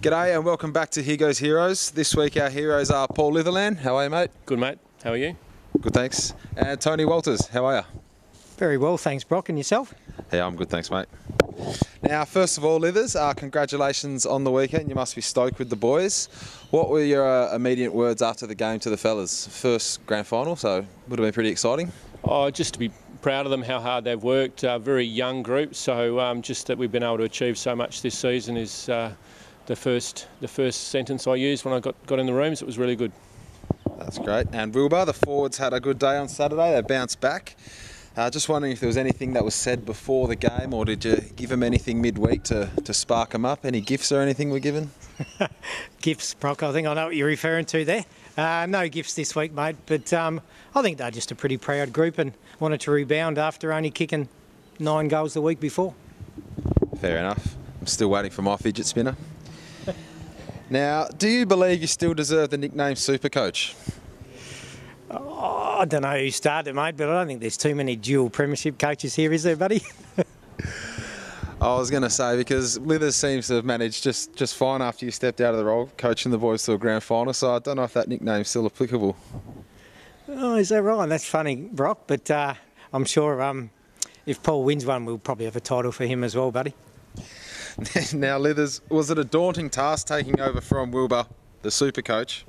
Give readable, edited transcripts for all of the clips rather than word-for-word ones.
G'day and welcome back to Higgo's Heroes. This week our heroes are Paul LItherland. How are you, mate? Good, mate. How are you? Good, thanks. And Tony Walters. How are you? Very well, thanks, Brock. And yourself? Yeah, I'm good, thanks, mate. Now, first of all, Lithers, congratulations on the weekend. You must be stoked with the boys. What were your immediate words after the game to the fellas? First grand final, so would have been pretty exciting. Oh, just to be proud of them, how hard they've worked. Very young group, so just that we've been able to achieve so much this season is the first sentence I used when I got in the rooms. It was really good. That's great. And Wilbur, the forwards had a good day on Saturday. They bounced back. Just wondering if there was anything that was said before the game, or did you give them anything midweek to spark them up? Any gifts or anything were given? Gifts, Brock. I think I know what you're referring to there. No gifts this week, mate, but I think they're just a pretty proud group and wanted to rebound after only kicking 9 goals the week before. Fair enough. I'm still waiting for my fidget spinner. Now, do you believe you still deserve the nickname Super Coach? Oh, I don't know who started, mate, but I don't think there's too many dual premiership coaches here, is there, buddy? I was going to say, because Lithers seems to have managed just fine after you stepped out of the role, coaching the boys to a grand final, so I don't know if that nickname's still applicable. Oh, is that right? That's funny, Brock, but I'm sure if Paul wins one, we'll probably have a title for him as well, buddy. Now, Lithers, was it a daunting task taking over from Wilbur, the Super Coach,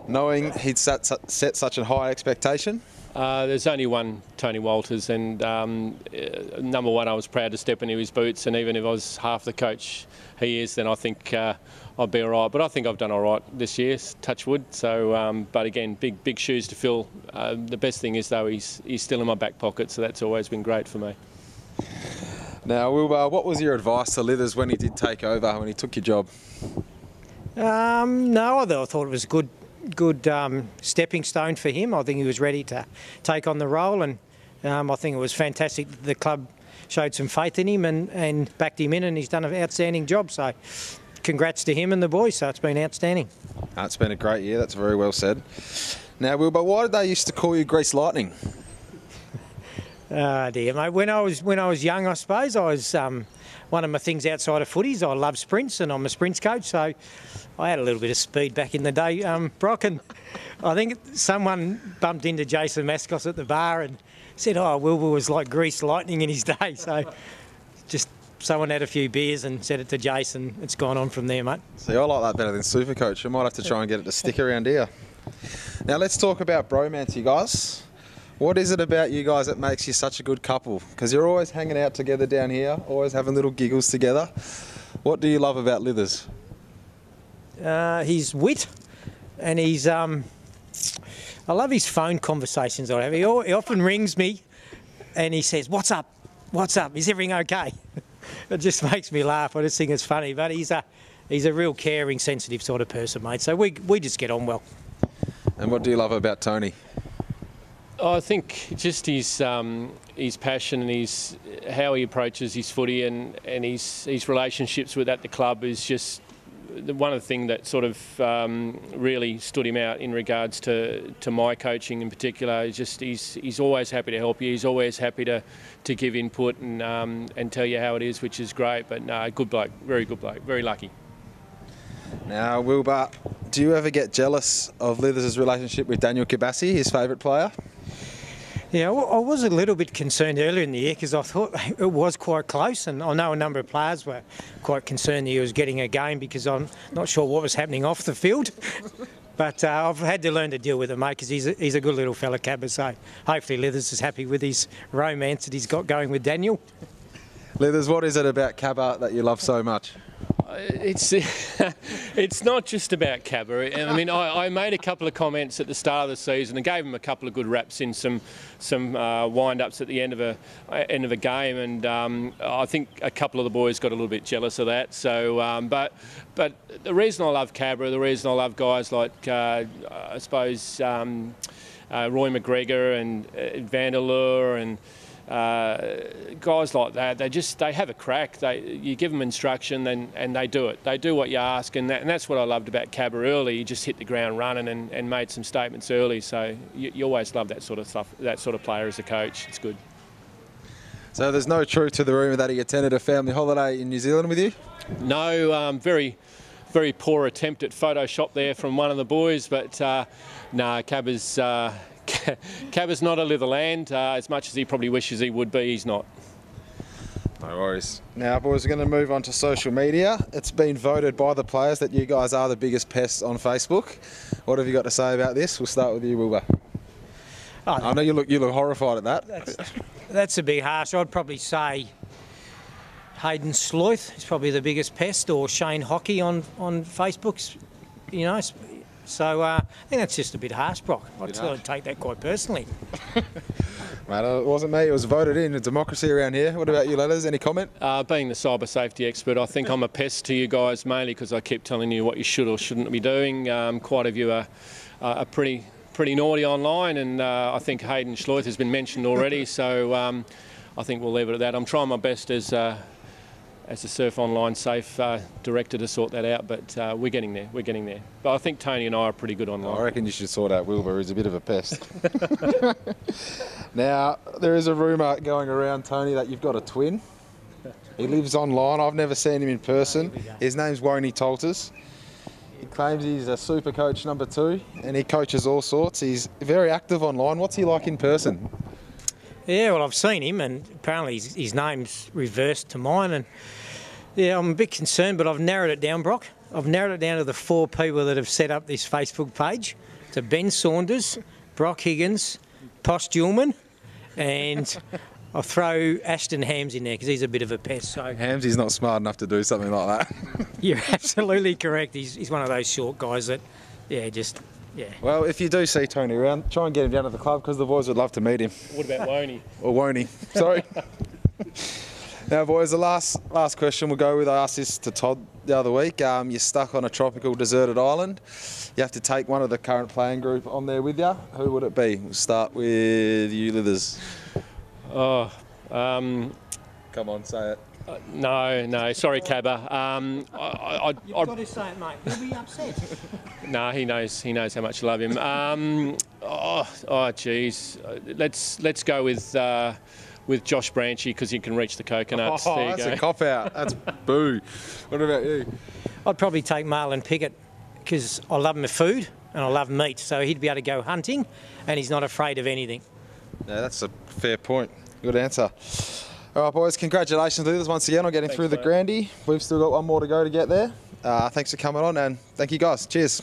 knowing he'd set such a high expectation? There's only one Tony Walters, and number one, I was proud to step into his boots, and even if I was half the coach he is, then I think I'd be all right. But I think I've done all right this year, touch wood. So, but again, big shoes to fill. The best thing is, though, he's still in my back pocket, so that's always been great for me. Now, Wilbur, what was your advice to Lithers when he did take over, when he took your job? No, I thought it was a good stepping stone for him. I think he was ready to take on the role, and I think it was fantastic that the club showed some faith in him and backed him in, and he's done an outstanding job. So congrats to him and the boys. So it's been outstanding. It's been a great year. That's very well said. Now, Wilbur, why did they used to call you Grease Lightning? Dear mate, when I was young, I suppose I was one of my things outside of footies. I love sprints, and I'm a sprints coach, so I had a little bit of speed back in the day, Brock. And I think someone bumped into Jason Mascos at the bar and said, "Oh, Wilbur was like Grease Lightning in his day." So just someone had a few beers and said it to Jason. It's gone on from there, mate. See, I like that better than Super Coach. I might have to try and get it to stick around here. Now let's talk about bromance, you guys. What is it about you guys that makes you such a good couple? Because you're always hanging out together down here, always having little giggles together. What do you love about Lithers? His wit, and he's. I love his phone conversations I have. He often rings me, and he says, "What's up? What's up? Is everything okay?" It just makes me laugh. I just think it's funny. But he's a real caring, sensitive sort of person, mate. So we just get on well. And what do you love about Tony? I think just his passion and how he approaches his footy and his relationships with at the club is just one of the things that sort of really stood him out in regards to my coaching in particular. Is just he's always happy to help you. He's always happy to give input and tell you how it is, which is great. But no, good bloke, very good bloke, very lucky. Now, Wilbur, do you ever get jealous of Lithers' relationship with Daniel Kibasi, his favourite player? Yeah, I was a little bit concerned earlier in the year because I thought it was quite close, and I know a number of players were quite concerned that he was getting a game because I'm not sure what was happening off the field. But I've had to learn to deal with it, mate, because he's a good little fella, Cabba. So hopefully Lithers is happy with his romance that he's got going with Daniel. Lithers, what is it about Cabba that you love so much? It's not just about Cabba. I mean, I made a couple of comments at the start of the season and gave him a couple of good raps in some wind-ups at the end of a game, and I think a couple of the boys got a little bit jealous of that. So, but the reason I love Cabba, the reason I love guys like I suppose Roy McGregor and Vanderleur and guys like that, they have a crack. You give them instruction and they do it. They do what you ask, and that's what I loved about Cabba early. He just hit the ground running and made some statements early. So you always love that sort of stuff, that sort of player as a coach. It's good. So there's no truth to the rumour that he attended a family holiday in New Zealand with you? No, very very poor attempt at Photoshop there from one of the boys, but no, Cabba's not a Litherland. As much as he probably wishes he would be, he's not. No worries. Now, boys, we're going to move on to social media. It's been voted by the players that you guys are the biggest pests on Facebook. What have you got to say about this? We'll start with you, Wilbur. Oh, I know you look horrified at that. That's a bit harsh. I'd probably say Hayden Sloyth is probably the biggest pest, or Shane Hockey on Facebook. You know, so I think that's just a bit harsh, Brock. I'd sort of take that quite personally. Mate, it wasn't me, it was voted in. A democracy around here. What about you, Letters? Any comment? Being the cyber safety expert, I think I'm a pest to you guys mainly because I keep telling you what you should or shouldn't be doing. Quite a few are pretty naughty online, and I think Hayden Schleith has been mentioned already, so I think we'll leave it at that. I'm trying my best as a Surf Online Safe director to sort that out, but we're getting there. But I think Tony and I are pretty good online. I reckon you should sort out Wilbur, who's a bit of a pest. Now, there is a rumour going around, Tony, that you've got a twin. He lives online. I've never seen him in person. His name's Woney Tolters. He claims he's a super coach number 2, and he coaches all sorts. He's very active online. What's he like in person? Yeah, well, I've seen him, and apparently his name's reversed to mine, and yeah, I'm a bit concerned, but I've narrowed it down, Brock. I've narrowed it down to the 4 people that have set up this Facebook page. To Ben Saunders, Brock Higgins, Posh Dulman, and I'll throw Ashton Hams in there because he's a bit of a pest. So Hamsy's not smart enough to do something like that. You're absolutely correct. He's one of those short guys that, yeah. Well, if you do see Tony around, try and get him down to the club because the boys would love to meet him. What about Woney? Or Woney, sorry. Now, boys, the last question we'll go with. I asked this to Todd the other week. You're stuck on a tropical deserted island. You have to take one of the current playing group on there with you. Who would it be? We'll start with you, Lithers. Oh, come on, say it. No, sorry, Cabba. You've got to say it, mate. He'll be upset. No, he knows how much I love him. Geez, let's go with Josh Branchy because you can reach the coconuts. Oh, there you that's go. a cop out. That's boo. What about you? I'd probably take Marlon Pickett because I love my food and I love meat, so he'd be able to go hunting and he's not afraid of anything. Yeah, that's a fair point. Good answer. All right, boys, congratulations to us once again on getting through the Grandy. We've still got one more to go to get there. Thanks for coming on, and thank you guys. Cheers.